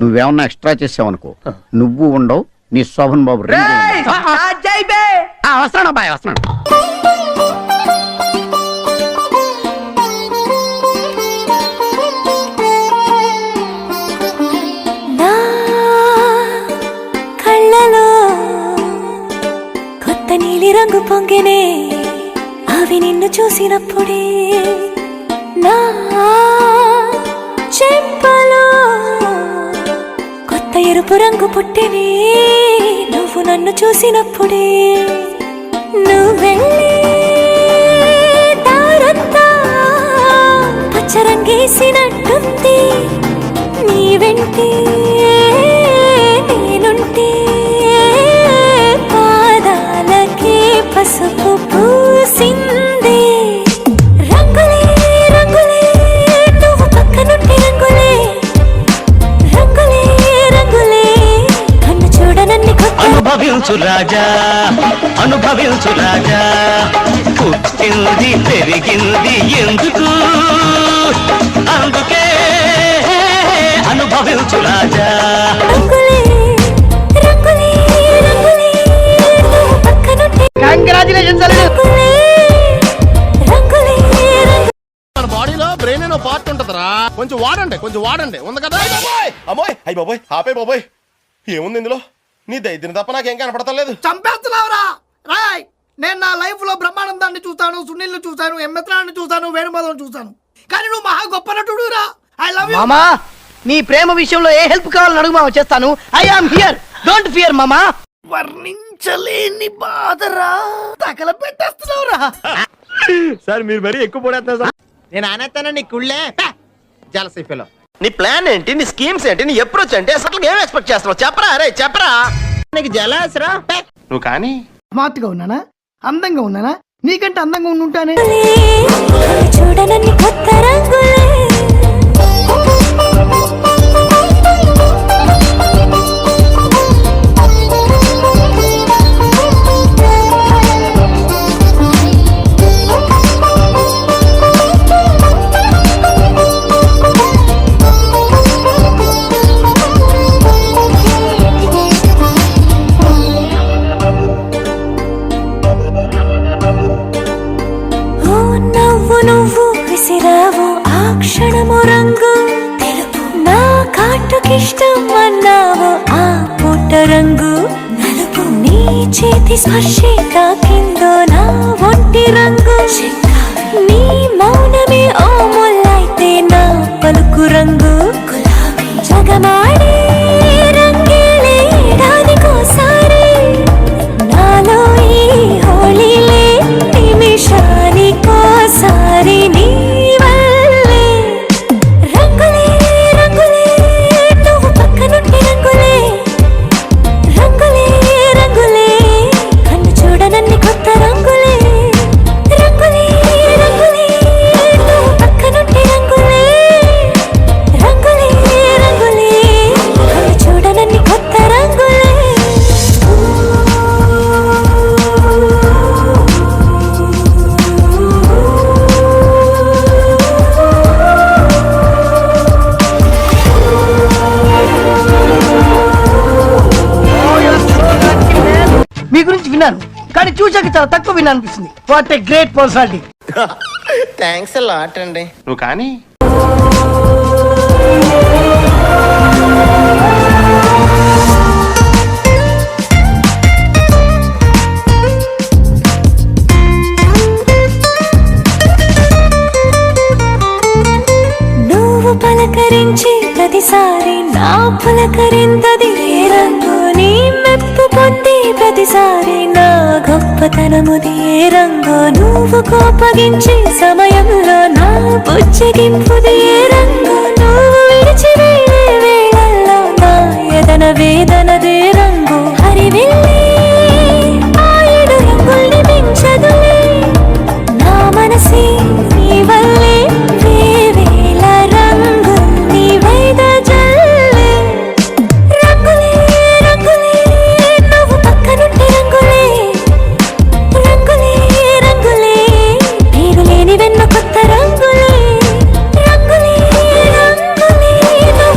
నువ్వేమన్నా ఎక్స్ట్రా చేసావనుకో నువ్వు ఉండవు నీ శోభన్ బాబు వస్తున్నాను బాయ్ వస్తున్నాను. నా కళ్ళలో కొత్త నీలి రంగు పొంగినే అవి నిన్ను చూసినప్పుడే నా చెంపలో కొత్త ఎరుపు రంగు పుట్టినే నువ్వు నన్ను చూసినప్పుడే నువ్వెళ్ళే దారంతా పచ్చరంగేసినట్టుంది నీ వెంటే నేనుంటే పాదాలకే పసుపు పూసిందే రంగులే రంగులే నువ్వు పక్కనుంటే రంగులే రంగులే రంగులే కన్ను చూడనన్ని కొత్త అనుభవించు రాజా అనుభవించు రాజా పుట్టింది పెరిగింది ఎందుకు అందుకే అనుభవించు రాజా రంగులే రంగులే రంగులే నువ్వు పక్కనుంటే కంగ్రాచులేషన్స్ రంగులే రంగులే మన బాడీలో బ్రెయిన్ అనే పార్ట్ ఉంటదరా, కొంచెం వాడండి ఉంది కదా. అమ్మోయ్ అయ్యి బాబోయ్ ఆపే బాబోయ్ ఏముంది ఇందులో నీ దైద్యం తప్ప నాకేం కనపడతలేదు. చంపేస్తున్నావురా రాయ్. నేను నా లైఫ్ లో బ్రహ్మానందాన్ని చూసాను, సునీల్ని చూసాను, ఎంఎత్రాన్ని చూసాను, వేణుమాధవన్ చూసాను, కానీ నువ్వు మహా గొప్ప నటుడురా. ఐ లవ్ యు మామా. నీ ప్రేమ విషయంలో ఏ హెల్ప్ కావాలని అడుగు మామ, చేస్తాను. I am here, don't fear మామా. వర్ణించలేని బాధరా, తగల పెట్టేస్తున్నావురా. సార్ మీరు మరీ ఎక్కువ పడేస్తున్నారు సార్. నేను ఆనేస్తానండి కుళ్ళే జలసైపోలో. నీ ప్లాన్ ఏంటి, నీ స్కీమ్స్ ఏంటి, నీ అప్రోచ్ ఏంటి, అసలు ఏం ఎక్స్పెక్ట్ చేస్తున్నావు చెప్పరా అరే చెప్పరా. నీకు జలాసరా నువ్వు కానీ స్మార్ట్ గా ఉన్నానా, అందంగా ఉన్నానా, నీకంటే అందంగా ఉండుంటానే. చూడనన్ని కొత్త రంగులే నువ్వు విసిరావు ఆ క్షణము రంగు తెలుపు నా కాటుకిష్టం అన్నావు ఆ పుట్ట రంగు నలుపు నీ చేతి స్పర్శే తాకిందో నా ఒంటి రంగు నీ మౌనమే ఓ ముల్లైతే నా పలుకు రంగు గులాబీ జగమాడే రంగేలే ఏడాదికోసారి నాలో ఈ హోళీలే నిమిషానికోసారి నీ వల్లే రంగులే రంగులే నువ్వు పక్కనుంటే రంగులే రంగులే రంగులే కన్ను చూడనన్ని కొత్త రంగులే రంగులే రంగులే నువ్వు పక్కనుంటే రంగులే రంగులే రంగులే కన్ను చూడనన్ని కొత్త రంగులే. మీ గురించి విన్నాను, కానీ చూసాక చాలా తక్కువ విన్నా అనిపిస్తుంది. What a great personality. Thanks lot అండి. నువ్వు కానీ నువ్వు పలకరించి ప్రతిసారి నా పులకరింతది ఏ రంగు నీ మెప్పు పొంది ప్రతిసారి నా గొప్పతనముది ఏ రంగు నువ్వు కోపగించే సమయంలో నా బుజ్జగింపుది ఏ రంగు నువ్వు విడిచి వేడే వేళల్లో నా ఎదన వేదనదే రంగు హరివిల్లే ఆ ఏడు రంగుల్ని పెంచదులే నా మనసే నీ వల్లే వేవేల రంగుల్ని వైదజల్లే రంగులే రంగులే నువ్వు పక్కనుంటే రంగులే రంగులే రంగులే పేరు లేని వెన్న కొత్త రంగులే రంగులే రంగులే నువ్వు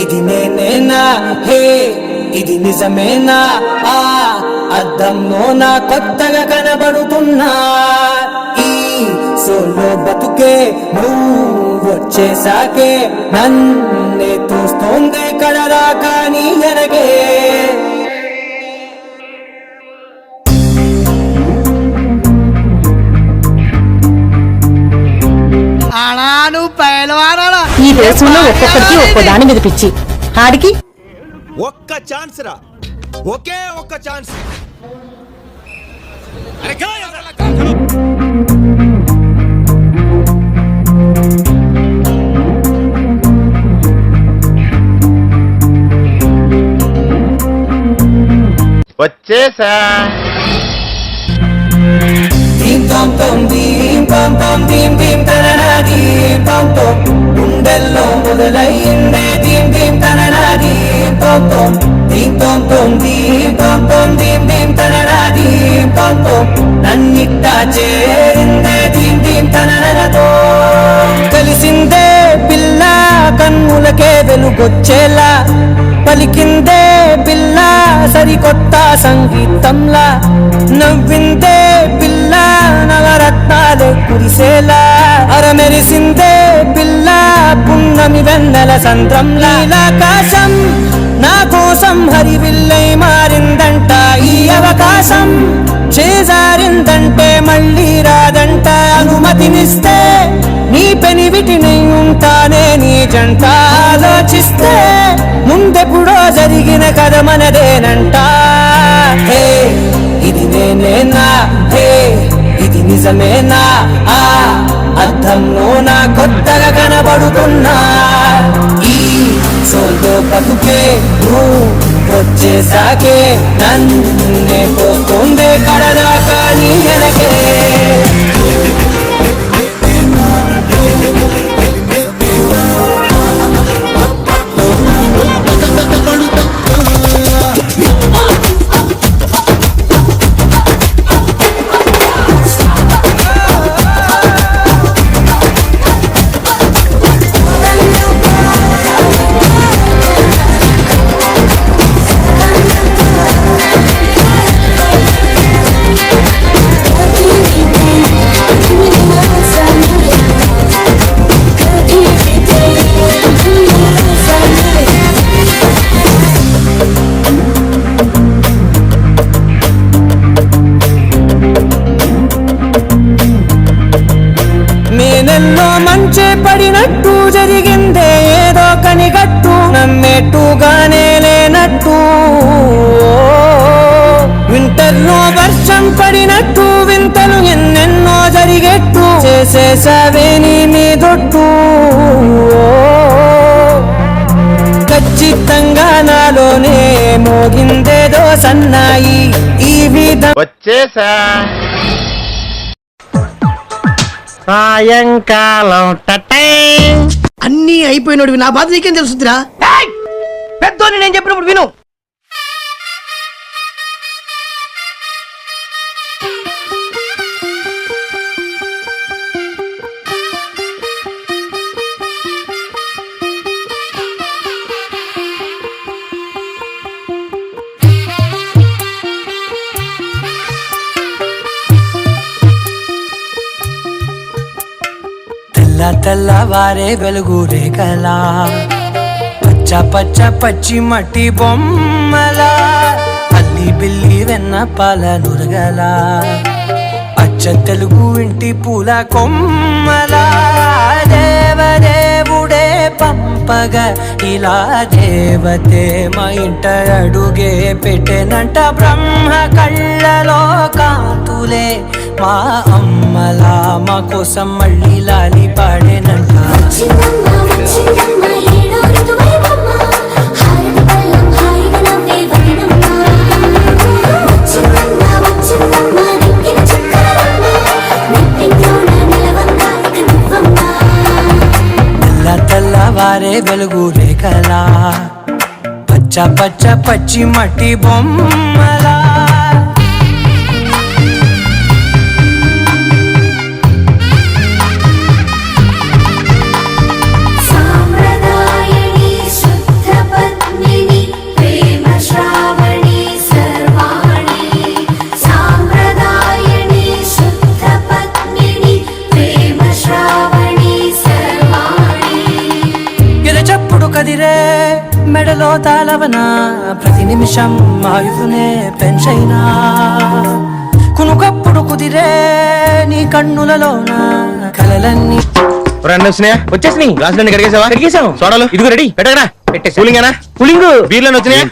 ఇది నేనేనా హే ఇది నిజమేనా ఆ అద్దంలో నా కొత్తగా కనబడుతున్నా ఈ సోలో బతుకే నువ్వు వచ్చేసాకే నన్నే తోస్తోందే కడరా కానీ ఎనగే ఆడాను పైలవానా ఈ దేశంలో ఒక్కొక్కరికి ఒక్కో దాని మీద పిచ్చి ఆడికి ఒక్క ఛాన్స్ రా ఒకే ఒక్క ఛాన్స్ వచ్చేసా దీం తోం తోం దీం తోం తోం దీం దీం తననా దీం తోం తోం గుండెల్లో మొదలయ్యిందే దీం దీం తననా దీం తోం తోం దీం తోం తోం దీం తోం తోం దీం దీం తననా దీం తోం తోం నన్నిట్టా చేరిందే దీం దీం తననతో కలిసిందే పిల్ల కన్నులకే వెలుగొచ్చేలా పలికిందే పిల్ల సరికొత్త సంగీతంలా నవ్విందే పిల్ల నవరత్నాలే కురిసేలా అరమెరిసిందే పిల్ల పున్నమి వెన్నెల సంద్రంలా ఆకాశం నా కోసం హరివిల్లై మారిందంట ఈ అవకాశం చేజారిందంటే మళ్ళీ రాదంట అనుమతినిస్తే నీ పెనివిటిని ఉంటానే నీ జంట ఆలోచిస్తే ముందెప్పుడో జరిగిన కథ మనదేనంట హే ఇది నేనేనా హే ఇది నిజమేనా ఆ అర్థంలో నా కొత్తగా కనబడుతున్నా ఈ సోలో బతుకే నువ్వు వచ్చేసాకే నన్నే పోతుందే కడదా కానీ వెనకే నేనెన్నో మంచే పడినట్టు జరిగిందే ఏదో కనిగట్టు నమ్మేట్టుగానే లేనట్టు వింటర్లో వర్షం పడినట్టు వింతలు ఎన్నెన్నో జరిగేట్టు చేసేసావే నీ మీదొట్టు ఖచ్చితంగా నాలోనే మోగిందేదో సన్నాయి ఈ విధంగా వచ్చేసా సాయంకాలం అన్నీ అయిపోయినోడివి నా బాధ నీకేం తెలుసుద్దిరా పెద్దోని నేను చెప్పినప్పుడు విను తెల్లవారే వెలుగు రేఖలా పచ్చ పచ్చ పచ్చి మట్టి బొమ్మలా అల్లి బిల్లి వెన్న పాల నురగలా అచ్చ తెలుగు ఇంటి పూల కొమ్మలా దేవదేవుడే పంపగా ఇలా దేవతే మా ఇంట అడుగే పెట్టెనంట బ్రహ్మ కళ్ళలో కాంతులే మా అమ్మలా మా కోసం మళ్ళీ లాలి పాడేనంట తెల్లవారే వెలుగు రేఖలా పచ్చ పచ్చ పచ్చి మట్టి బొమ్మలా సాంప్రదాయని శుద్ధ మెడలో తాళవన ప్రతి నిమిషం ఆయువునే పెంచైనా కునుకప్పుడు కుదిరే నీ కన్నులలోన కలలన్నీ వచ్చేసి గ్లాసులన్నీ కడిగేసాం సోడాలు ఇదిగో రెడీ పెట్టగరా పెట్టే కూలింగేనా కూలింగ్ బీర్లను వచ్చినాయా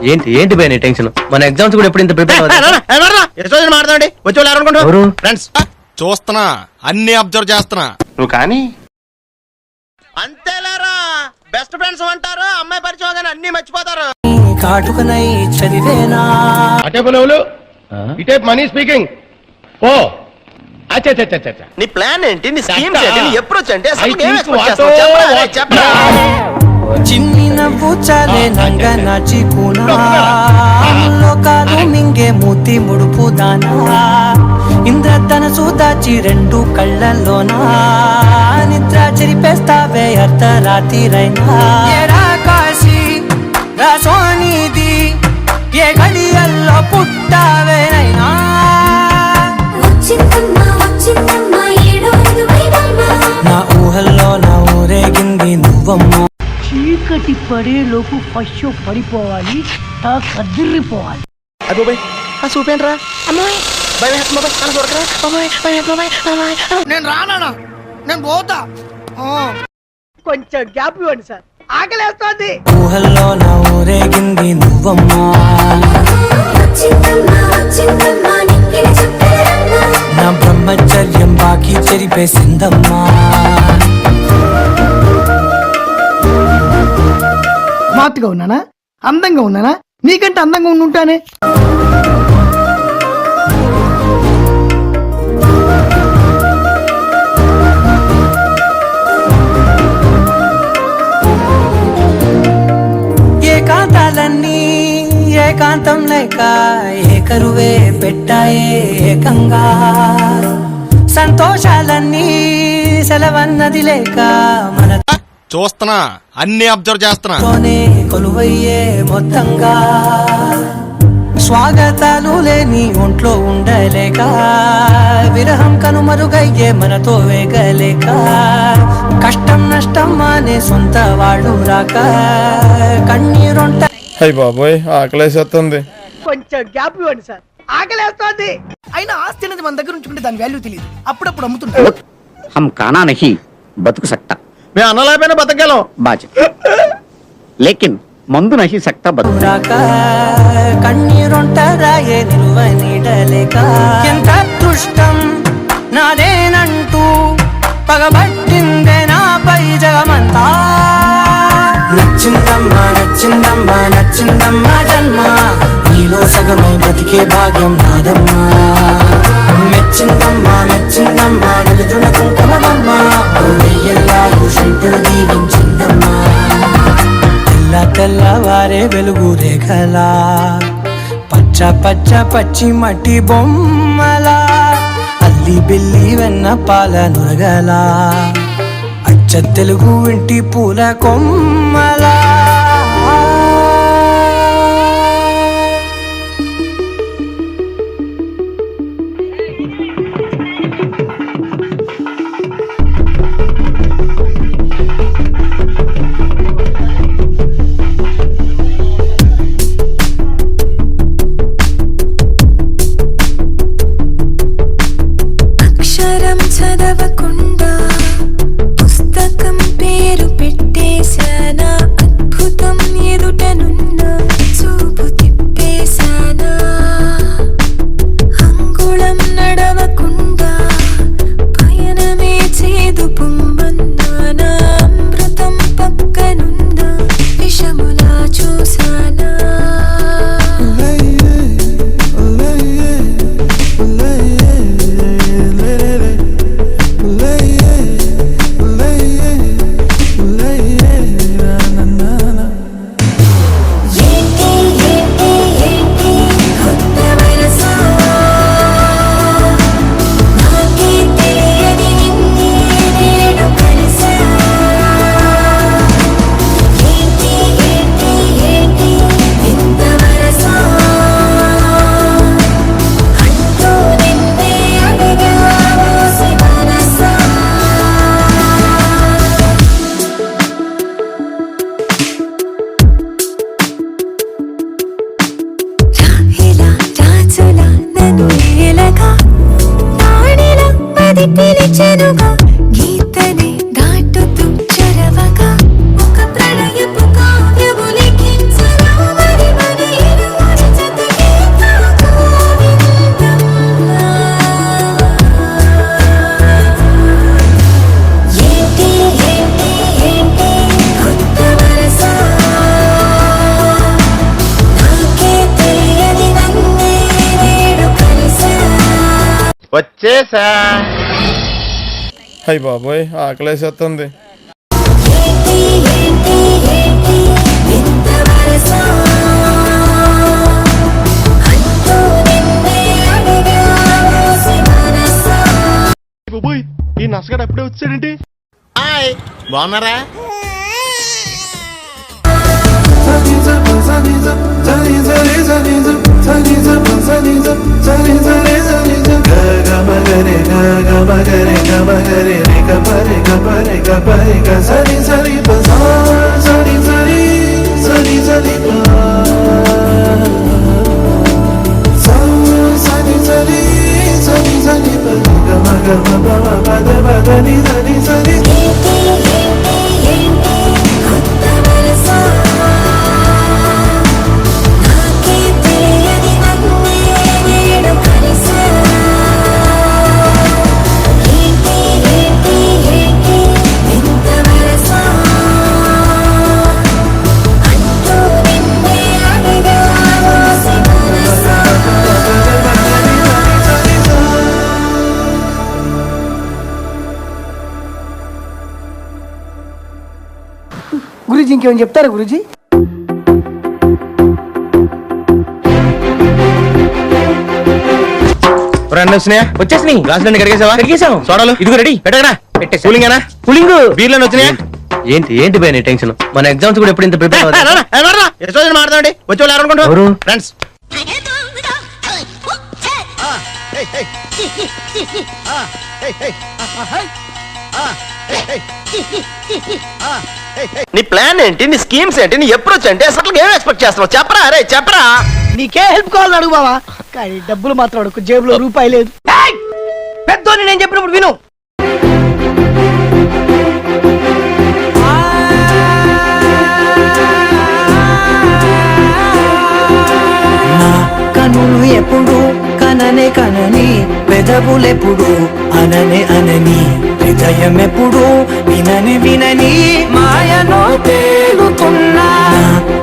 ఏంటి ఏంటి పోయినా టెన్షన్ మన ఎగ్జామ్స్ కూడా ఎప్పుడు ఇంత ప్రిపేర్ మాట్లాడండి వచ్చే వాళ్ళు ఎవరు ఫ్రెండ్స్ చూస్తున్నా అన్ని అబ్జర్వ్ చేస్తున్నా నువ్వు కానీ అంతేలేరా బెస్ట్ ఫ్రెండ్స్ అంటారు అమ్మాయి పరిచయం కానీ అన్ని మర్చిపోతారు కాటుకనై చదివేనా అటే బులవులు ఇటే మనీ స్పీకింగ్ ఓ అచ్చా నీ ప్లాన్ ఏంటి నీ స్కీమ్ ఏంటి నీ అప్రోచ్ అంటే అసలు I ఏం think expect what- చేస్తావు? చెప్పరా చిన్ని నవ్వు చాలే నంగ నాచి లోకాలు మింగే మూతి ముడుపు దానా ఇంద్రధనసు దాచి రెండు కళ్ళల్లోనా నిద్ర చెరిపేస్తావే అర్ధరాత్రిరైనా ఏరా కాశీ రా సోనిది ఏ గడియల్లో పుట్టావేనైనా నా ఊహల్లో నా ఊరేగింది నువ్వమ్మో చీకటి పడేలోపు పశు పడిపోవాలి కదిరిపోవాలి అబ్బోయ్ ఆ చూపేంట్రా అమ్మాయి నేను రానా నేను పోతా కొంచెం గ్యాప్ ఇవ్వండి సార్ ఆకలేస్తోంది ఊహల్లో నా ఊరేగింది నువ్వమ్మా నా బ్రహ్మచర్యం బాకీ చెరిపేసిందమ్మా స్మార్ట్గా ఉన్నానా అందంగా ఉన్నానా నీకంటే అందంగా ఉండుంటానే ఏకాంతాలన్నీ ఏకాంతం లేక ఏకరువే పెట్టాయే ఏకంగా సంతోషాలన్నీ సెలవన్నది లేక మన చూస్తున్నా అన్ని అబ్జర్వ్ చేస్తున్నా తోనే కొలువయ్యే మొత్తంగా స్వాగతాలు లేని ఒంట్లో ఉండలేక విరహం కనుమరుగయ్యే మనతో వేగలేక కష్టం నష్టం అనే సొంత వాడు రాక కన్నీరొంట అయ్య బాబోయ్ ఆకలేసేస్తుంది కొంచెం గ్యాప్ ఇవ్వండి సార్ ఆకలేస్తోంది అయినా ఆస్తి అనేది మన దగ్గర ఉంచుకుంటే దాని వాల్యూ తెలియదు అప్పుడప్పుడు అమ్ముతుంటారు हम खाना नहीं बतक सकता మేము అన్నలేకపోయినా బతకగలం बाज लेकिन मंदु नहीं सकता बतक రాక కన్నీరొంట రాయే నిలువ నీడలేక ఎంత అదృష్టం నాదేనంటూ పగబట్టిందే నాపై జగమంతా నచ్చిందమ్మా నచ్చిందమ్మా నచ్చిందమ్మా జన్మ నీలో సగమై బ్రతికే భాగ్యం నాదమ్మా మెచ్చిందమ్మా మెచ్చిందమ్మా నిలుతున్న కుంకుమమ్మా వెయ్యల్లాలు శంకరు దీవించిందమ్మా తెల్ల తెల్లవారే వెలుగు రేఖలా పచ్చ పచ్చ పచ్చి మట్టి బొమ్మలా అల్లి బిల్లి వెన్న పాల నురగలా అచ్చ తెలుగు ఇంటి పూల కొమ్మలా అక్షరం చదవకుండా పుస్తకం పేరు పెట్టేశానా అద్భుతం ఎదుటనున్న చూపు తిప్పేశానా అంగుళం నడవకుండా పయనమే చేదు పొమ్మన్నానా అమృతం పక్కనున్న విషములా చూసానా ఏంటి ఏంటి ఏంటి కొత్త వరస నాకే తెలియని నిన్నే నేడు కలిసా ఏంటి ఏంటి ఏంటి వచ్చేసా. అయ్య బాబోయ్ ఆకలేసేస్తుంది. బాబోయ్ ఈ నసగడు అప్పుడే వచ్చాడేంటి? హాయ్ బాగున్నారా? గురూజీ ఇంకేమైనా చెప్తారా గురూజీ? వచ్చేసినాయి గ్లాసులన్నీ కడిగేసావా? కడిగేసాం. సోడాలు ఇదిగో రెడీ. పెట్టగరా. పెట్టే కూలింగేనా? కూలింగ్. బీర్లను వచ్చినాయా? ఏంటి భయ నీ టెన్షన్? మన ఎగ్జామ్స్ కూడా ఎప్పుడు ఇంత ప్రిపేర్ మాట్లాడండి. వచ్చే వాళ్ళు ఎవరనుకుంటారు? ఫ్రెండ్స్ నీ ప్లాన్ ఏంటి? నీ స్కీమ్స్ ఏంటి? నీ అప్రోచ్ ఏంటి? అసలు ఏం ఎక్స్పెక్ట్ చేస్తున్నావు? చెప్పరా అరే చెప్పరా. నీకే హెల్ప్ కావాలని అడుగు బావా, కానీ డబ్బులు మాత్రం అడుగు. జేబులో రూపాయి లేదు. పెద్దోని నేను చెప్పినప్పుడు విను. కనులు ఎప్పుడు కననే కనని, పెదవులెప్పుడు అననే అనని, హృదయం ఎప్పుడు వినని వినని, మాయలో తేలుతున్నా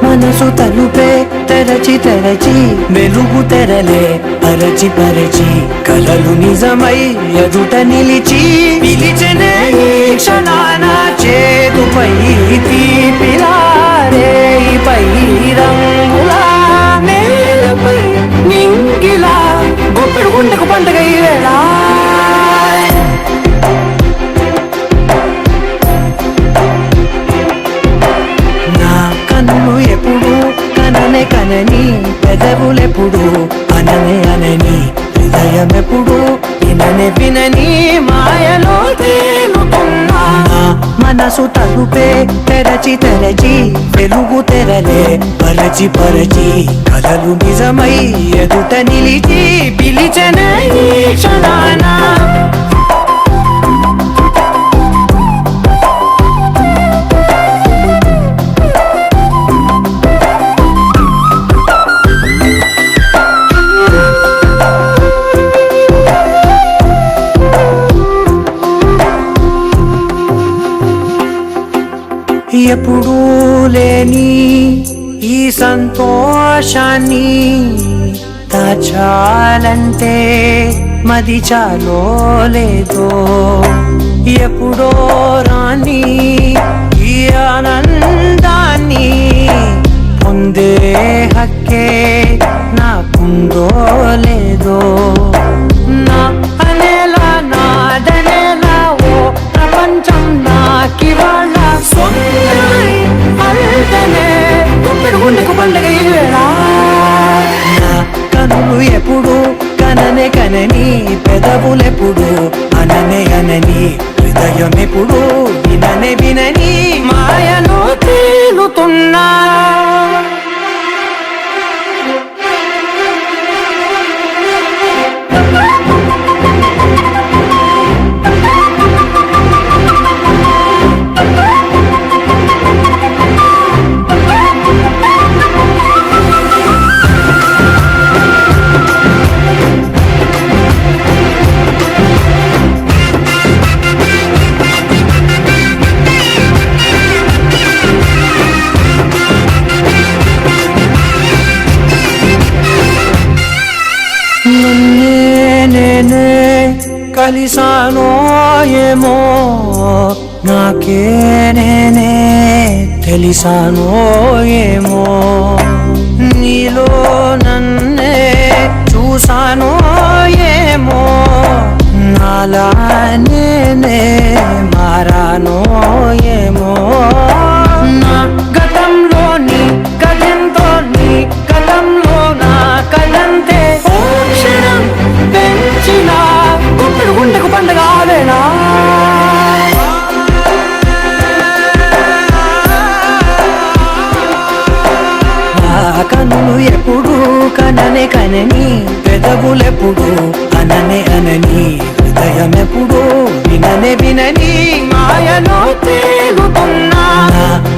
మనసు తలుపే తెరచి తెరచి, వెలుగు తెరలే పరచి పరచి, కలలు నిజమై ఎదుట నిలిచి, పిలిచనే ఈ క్షణాన చేతుపై తీపిలారే పై రంగులా నేలపై నింగిలా గొప్పెడు గుండెకు పండుగ ఈ వేళ. నా కన్నులు ఎప్పుడు కననే కనని, పెదవులెప్పుడు అననే అనని, హృదయం ఎప్పుడు విననే వినని, మాయలో తేలుతున్నా మనసు తలుపే తెరచి తెరచి, వెలుగు తెరలే పరచి పరచి, కలలు నిజమై ఎదుట నిలిచి, పిలిచనే ఈ క్షణాన. ఎప్పుడూ లేని ఈ సంతోషాన్ని దాచాలంటే మది చాలో లేదో, ఎప్పుడో రాని ఈ ఆనందాన్ని పొందే హక్కే నాకుందో లేదో, నా అనేలా నాదనేలా ఓ ప్రపంచం నాకివాళ్ళ పండుగ ఈ వేళ. నా కనులు ఎప్పుడు కననే కనని, పెదవులెప్పుడు అననే అనని, హృదయం ఎప్పుడు విననే వినని, మాయలో తేలుతున్నా. కలిసానో ఏమో నాకే నేనే తెలిసానో ఏమో నీలో నన్నే చూసానో ఏమో నాలా నేనే మారానో ఏమో నా గతంలో నీ కథంతో నీ కథంలో నా కథంతే ఓ క్షణం పెంచిన గుండెకు గుండెకు పండుగ ఆవేనా కనులు ఎప్పుడు కననే కనని పెదవులెప్పుడు అననే అనని హృదయం ఎప్పుడు విననే వినని మాయలో తేలుతున్నా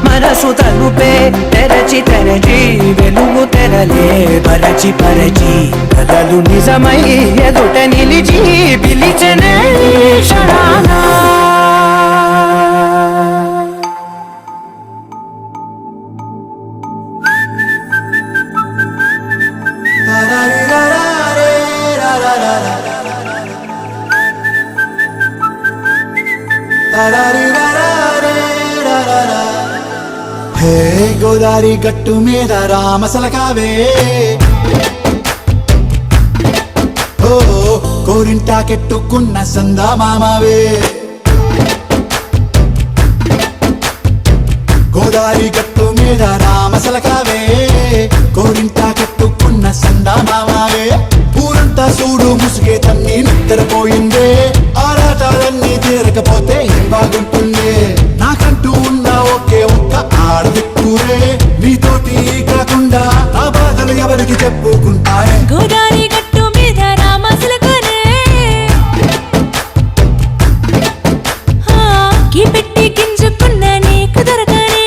మనసు తలుపే తెరచి తెరచి వెలుగు తెరలే పరచి పరచి కలలు నిజమై ఎదుట నిలిచి పిలిచనే క్షణానా హే గోదారి గట్టు మీద రామసలకావే ఓ కోరింటా కెట్టుకున్న సందా మామావే గోదారి గట్టు మీద రామసలకావే కోరింటా కెట్టుకున్న సందా మామావే ఊరంతా చూడు ముసుగే తన్ని నిద్రపోయిందే ఆరాటాలన్నీ తీరకపోతే ఏం బాగుంటుందే నాకంటూ ఉన్న ఒకే ఒక్క ఆడదిక్కురే నీతోటి కాకుండా ఆ బాధలు ఎవరికి చెప్పుకుంటారే గోదారి గట్టు మీద రామసులకనే కీ పెట్టి గింజుకున్న నీకు దొరకనే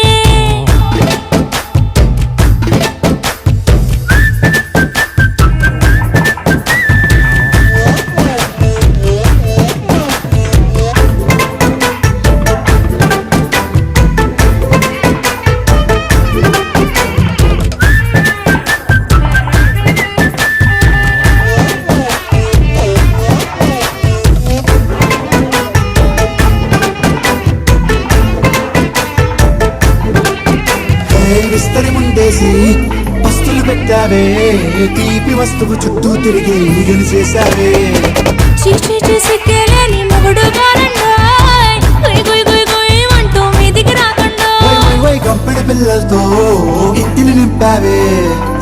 విస్తరి ముందేసి పస్తులు పెట్టావే తీపి వస్తువు చుట్టూ తిరిగి ఈగలు చేశావే చీచి చూసికేలేని మొగుడు గారండాయ్ గుయ్ గుయ్ గుయ్ గుయ్ అంటూ మీదికి రాకుండా వై గంపెడి పిల్లలతో ఇంటిని నింపావే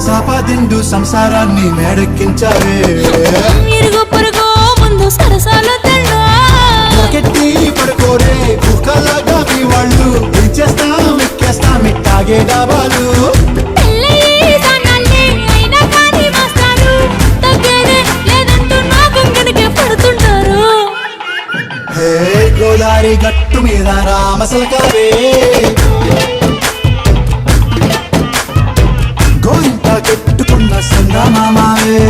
సాపాదిండు సంసారాన్ని మేడెక్కించావే ఇరుగు పొరుగు ముందు సరసాలు తండా కెట్టి పడుకోరే కుక్కలాగా మీ వాళ్ళు ఏం చేస్తాం ఎక్కేస్తాం ఇట్టాగే డాబాలు హే గోదారి గట్టు మీద రామసలకావే గోయింట కెట్టుకున్న సందా మామావే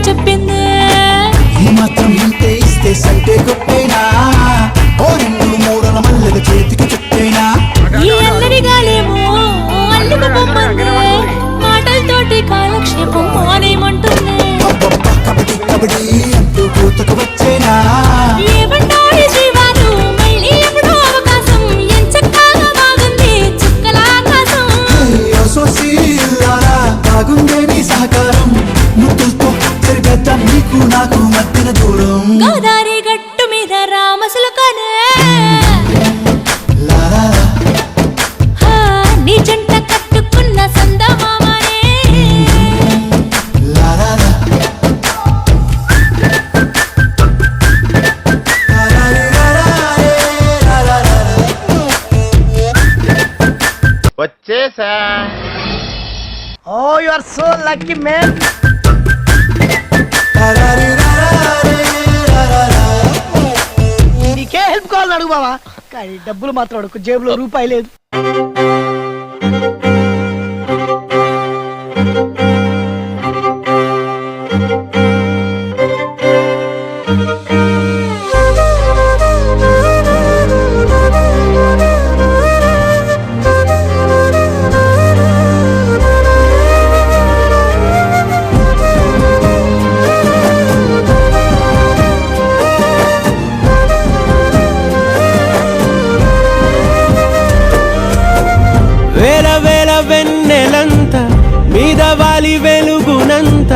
చెప్పింది ఈ మాత్రం ఇంతే ఇస్తే సంటే కొట్టేనా ఓ రెండు మూడల మల్లెల చేతికి చుట్టేనా ఈ అల్లరి గాలేమో అల్లుకు పొమ్మంది మాటలతోటి కాలక్షేపం మానేయమంటుంది అబ్బబ్బా కబడ్డీ కబడ్డీ అంటూ కూతకు వచ్చేనా ఏమంటారు జీవాలు మళ్ళీ ఎప్పుడో అవకాశం ఎంచక్కాగా బాగుంది చుక్కల ఆకాశం సోసి బాగుందే నీ సహకారం ముద్దులతో సరిపెద్దాం నీకు నాకు మధ్యన దూరం గోదారి గట్టు మీద రామసులకనే నీ జంట కట్టుకున్న సందమామనే ఆర్ సో లక్కీ మ్యాన్. నీకే హెల్ప్ కావాలని అడుగు బావా, కానీ డబ్బులు మాత్రం అడుగు, జేబులో రూపాయి లేదు. వేల వేల వెన్నెలంత మీద వాలి వెలుగునంత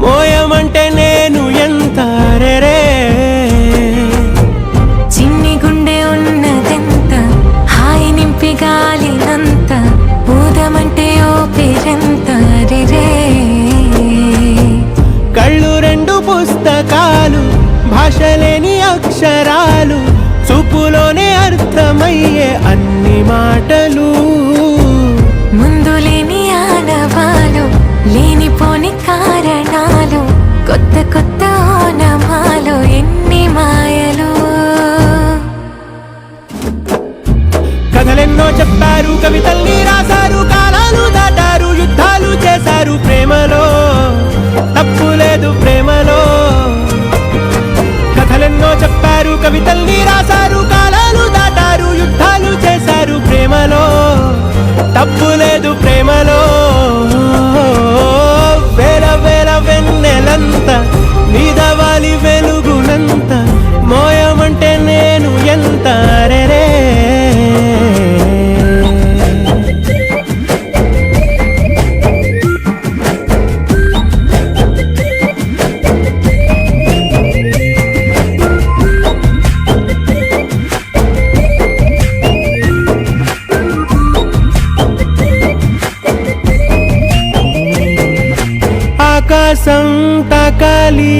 మోయమంటే నేను ఎంత రే చిన్ని గుండె ఉన్నదెంత హాయి నింపి గాలినంత ఊదమంటే ఓపిరెంత రే. కళ్ళు రెండు పుస్తకాలు భాషలేని అక్షరాలు చూపులోనే అర్థమయ్యే అన్ని మాటలు ముందు లేని ఆనవాలు లేనిపోని కారణాలు కొత్త కొత్త ఓనమాలు ఎన్ని మాయలు. కథలెన్నో చెప్పారు కవితల్ని రాశారు కాలాలు దాటారు యుద్ధాలు చేశారు ప్రేమలో తప్పు లేదు ప్రేమలో. కథలెన్నో చెప్పారు కవితల్ని రాశారు కాలాలు దాటారు యుద్ధాలు చేశారు ప్రేమలో తప్పు లేదు ప్రేమలో. వేల వేల వెన్నెలంత మీద వాలి వెలుగునంత మోయమంటే నేను ఎంత రే. ఆకాశం తాకాలి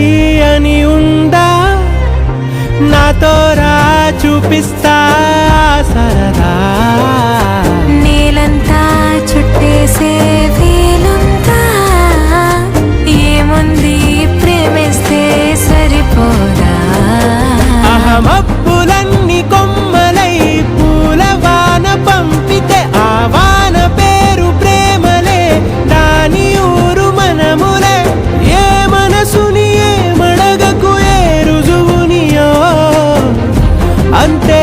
అని ఉందా నాతో రా చూపిస్తా సరదా. నేలంతా చుట్టేసే వీలుందా ఏముంది ప్రేమిస్తే సరిపోదా. అహమప్పులన్నీ కొమ్మలై పూలవాన పంపితే ఆ వాన పేరు ప్రేమలే దాని ఊరు మనములే. ఏ మనసుని ఏ మడగకు ఏ రుజువునియో అంతే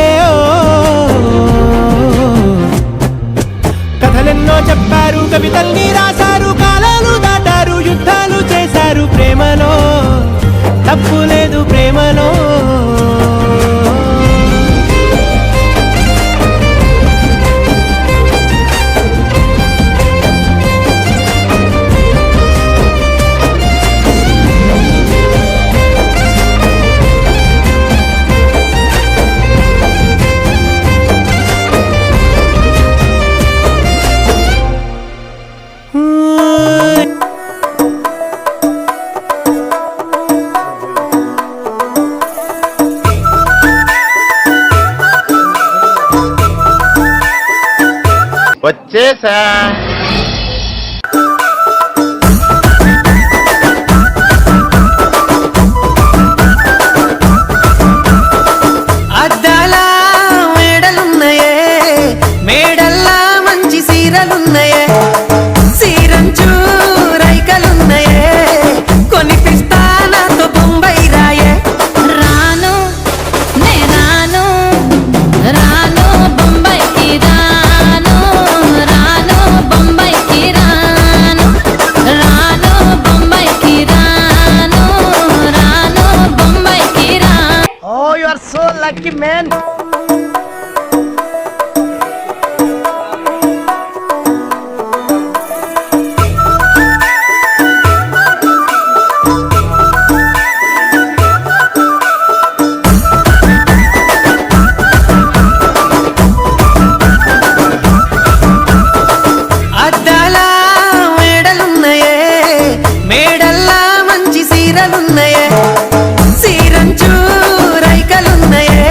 కథలెన్నో చెప్పారు కవితల్ని రాశారు కాలాలు దాటారు యుద్ధాలు చేశారు ప్రేమలో తప్పు లేదు ప్రేమలో. వచ్చేసా. అద్దాల మేడలున్నాయే మేడల్లా మంచి సీరలున్నాయే సీరంచు రైకలున్నాయే కొనిపిస్తా నాతో బొంబాయి రాయే. రాను నే రాను రాను బొంబాయికి రాను రాను బొంబాయికి రాను రాను బొంబాయికి రాను రాను బొంబాయికి రాను. Oh you are so lucky man. అద్దాల మేడలున్నాయే మేడల్లా మంచి సీరలున్నాయే సీరంచు రైకలున్నాయే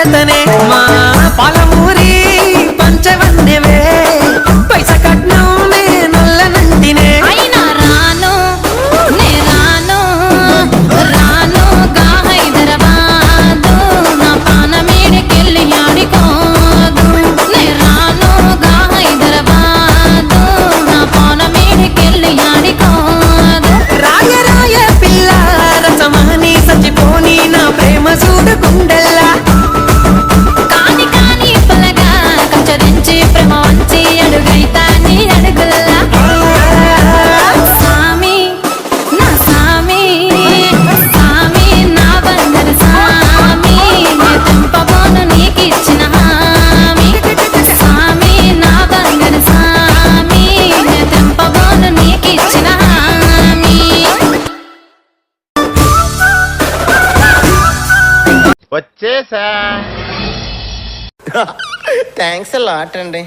పెడతనే మా పాలమూరి పంచవన్నెవే పైస కట్నం నల్లనంటినే అయినా రాను నే రాను రాను గా హైదరాబాదు నా పానమేడికెళ్ళి ఆడికోదు నే రాను గా హైదరాబాదు నా పానమేడికెళ్ళి ఆడికోదు రాయ రాయ పిల్ల రసమాని సచిపోని నా ప్రేమ చూడకుండల్లా కాని కాని పలగా కంచరించి ప్రేమ వంచి అడుగైతా నీ అడుగుల్లా సామి నా సామి సామి నా బంగారు సామి నే తెంపబోను నీకిచ్చిన హామీ సామి నా బంగారు సామి నే తెంపబోను నీకిచ్చిన హామీ వచ్చేసా థ్యాంక్స్ లాట్ అండి